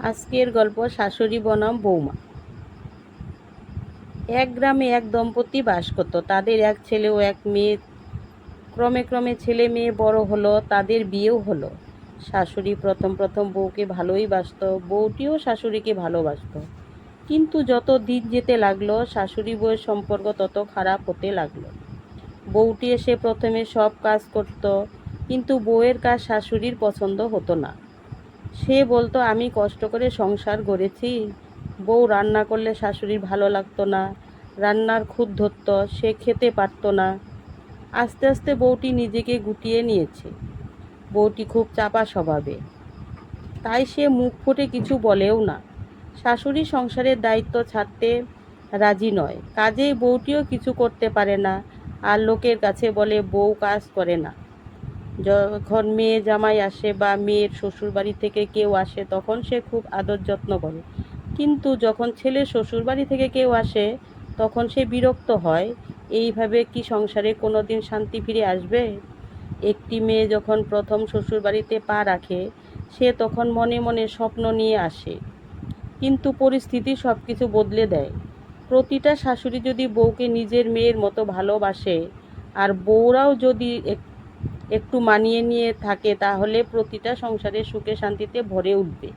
আজকের গল্প শাশুড়ি বনাম বৌমা। এক গ্রামে এক দম্পতি বাস করত। তাদের এক ছেলে ও এক মেয়ে। ক্রমে ক্রমে ছেলে মেয়ে বড় হলো, তাদের বিয়েও হলো। শাশুড়ি প্রথম প্রথম বউকে ভালোই বাসত, বউটিও শাশুড়িকে ভালোবাসত। কিন্তু যত দিন যেতে লাগলো, শাশুড়ি বউয়ের সম্পর্ক তত খারাপ হতে লাগলো। বউটি এসে প্রথমে সব কাজ করত, কিন্তু বউয়ের কাজ শাশুড়ির পছন্দ হতো না। সে বলতো, আমি কষ্ট করে সংসার গড়েছি। বউ রান্না করলে শাশুড়ির ভালো লাগতো না, রান্নার খুঁত ধরত, সে খেতে পারতো না। আস্তে আস্তে বউটি নিজেকে গুটিয়ে নিয়েছে। বউটি খুব চাপা স্বভাবে, তাই সে মুখ ফুটে কিছু বলেও না। শাশুড়ি সংসারের দায়িত্ব ছাড়তে রাজি নয়, কাজেই বউটিও কিছু করতে পারে না। আর লোকের কাছে বলে বউ কাজ করে না। যখন মেয়ে জামাই আসে বা মেয়ের শ্বশুরবাড়ি থেকে কেউ আসে, তখন সে খুব আদর যত্ন করে। কিন্তু যখন ছেলে শ্বশুরবাড়ি থেকে কেউ আসে, তখন সে বিরক্ত হয়। এইভাবে কি সংসারে কোনো দিন শান্তি ফিরে আসবে? একটি মেয়ে যখন প্রথম শ্বশুরবাড়িতে পা রাখে, সে তখন মনে মনে স্বপ্ন নিয়ে আসে, কিন্তু পরিস্থিতি সব কিছু বদলে দেয়। প্রতিটা শাশুড়ি যদি বউকে নিজের মেয়ের মতো ভালোবাসে, আর বউরাও যদি একটু মানিয়ে নিয়ে থাকে, তাহলে প্রতিটা সংসারে সুখে শান্তিতে ভরে উঠবে।